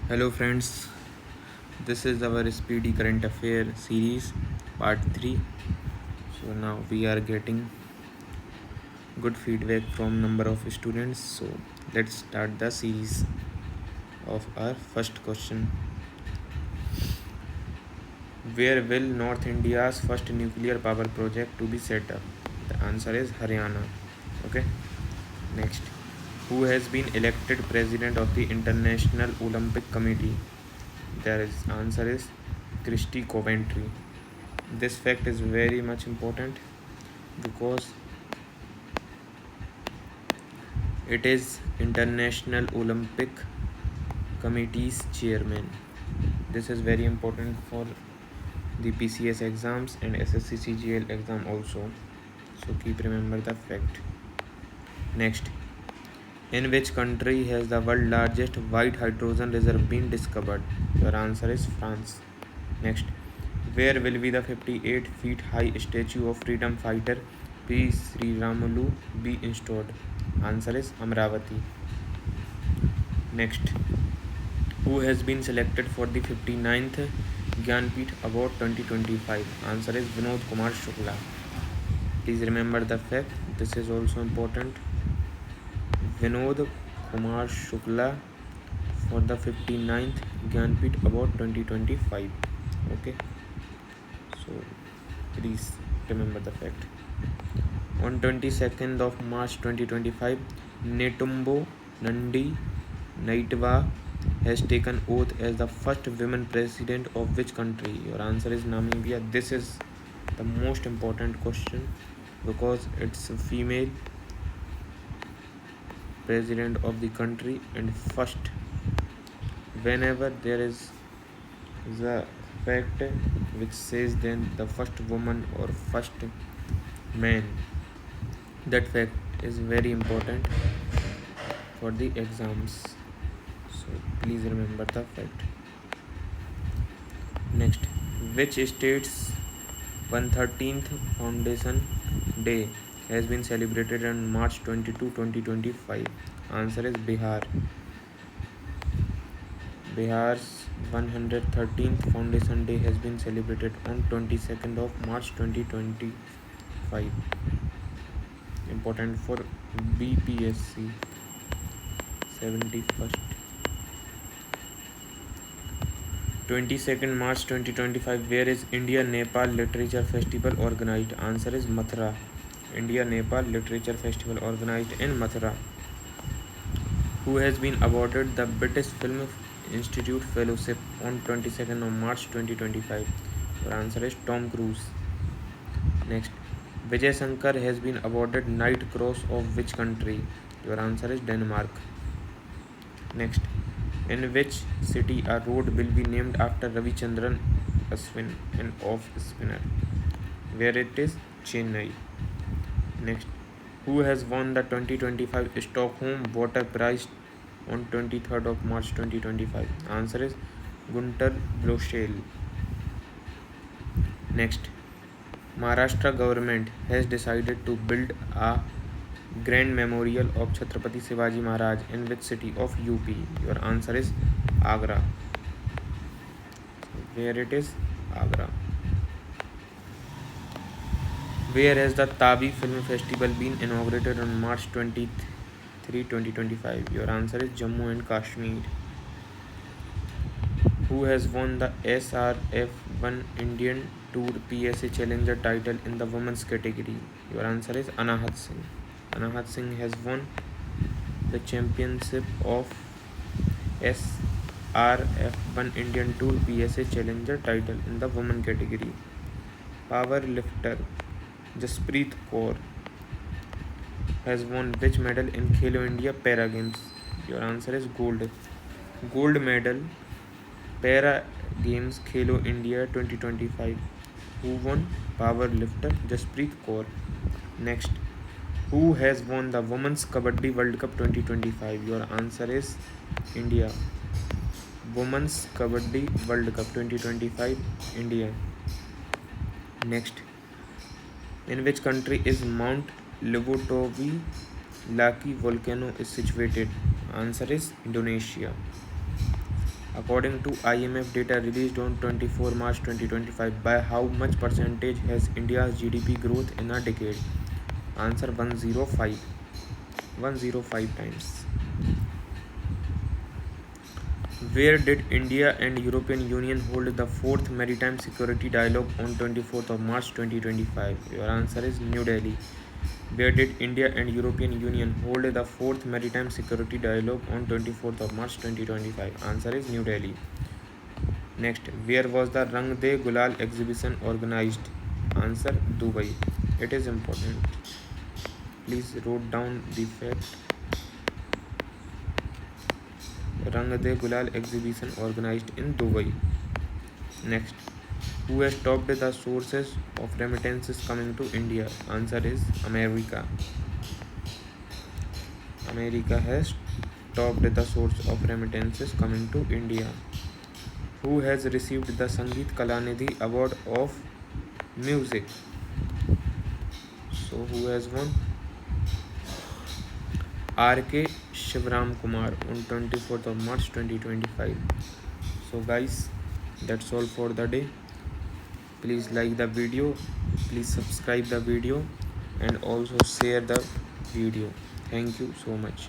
Hello friends, this is our speedy current affair series part 3. So now we are getting good feedback from number of students. So let's start the series of our first question. Where will North India's first nuclear power project to be set up? The answer is Haryana. Okay. Next, who has been elected president of the International Olympic Committee? There is answer is Christy Coventry. This fact is very much important because it is International Olympic Committee's chairman. This is very important for the PCS exams and SSC CGL exam also. So keep remember the fact. Next, in which country has the world largest white hydrogen reserve been discovered? Your answer is France. Next, where will be the 58 feet high statue of freedom fighter P. Sri Ramulu be installed? Answer is Amravati. Next, who has been selected for the 59th Gyanpith Award 2025? Answer is Vinod Kumar Shukla. Please remember the fact, this is also important. Vinod Kumar Shukla for the 59th Gyanpith Award 2025. Okay, so please remember the fact. On 22nd of March 2025, Netumbo Nandi Naitwa has taken oath as the first women president of which country? Your answer is Namibia. This is the most important question because it's a female president of the country, and first, whenever there is the fact which says then the first woman or first man, that fact is very important for the exams, so please remember the fact. Next, which state's 113th foundation day has been celebrated on March 22, 2025? Answer is Bihar. Bihar's 113th foundation day has been celebrated on 22nd of March 2025. Important for BPSC 71st. 22nd March 2025. Where is India Nepal Literature Festival organized? Answer is Mathura. India Nepal Literature Festival organized in Mathura. Who has been awarded the British Film Institute Fellowship on 22nd of March 2025? Your answer is Tom Cruise. Next, Vijay Shankar has been awarded Knight Cross of which country? Your answer is Denmark. Next, in which city a road will be named after Ravichandran Ashwin, an off spinner? Where it is? Chennai. Next, who has won the 2025 Stockholm Water Prize on 23rd of March 2025? Answer is Gunter Bloschel. Next, Maharashtra government has decided to build a grand memorial of Chhatrapati Shivaji Maharaj in which city of UP? Your answer is Agra. Where it is? Agra. Where has the Tavi Film Festival been inaugurated on March 23, 2025? Your answer is Jammu and Kashmir. Who has won the SRF 1 Indian Tour PSA Challenger title in the women's category? Your answer is Anahat Singh. Anahat Singh has won the championship of SRF 1 Indian Tour PSA Challenger title in the women category. Power lifter Jasprit Kaur has won which medal in Khelo India Para Games? Your answer is gold. Gold medal Para Games Khelo India 2025. Who won? Power lifter Jasprit Kaur. Next, who has won the Women's Kabaddi World Cup 2025? Your answer is India. Women's Kabaddi World Cup 2025, India. Next, in which country is Mount Levutovi Laki volcano is situated? Answer is Indonesia. According to IMF data released on 24 March 2025, by how much percentage has India's GDP growth in a decade? Answer 105. 105 times. Where did India and European Union hold the fourth Maritime Security Dialogue on 24th of March 2025? Your answer is New Delhi. Where did India and European Union hold the fourth Maritime Security Dialogue on 24th of March 2025? Answer is New Delhi. Next, where was the Rang De Gulal exhibition organized? Answer, Dubai. It is important. Please wrote down the fact. Rang De Gulal exhibition organized in Dubai. Next, who has topped the sources of remittances coming to India? Answer is America. America has topped the source of remittances coming to India. Who has received the Sangeet Kalanidhi Award of Music? So who has won? R.K. Shivram Kumar on 24th of March 2025. So guys, that's all for the day. Please like the video, please subscribe the video, and also share the video. Thank you so much.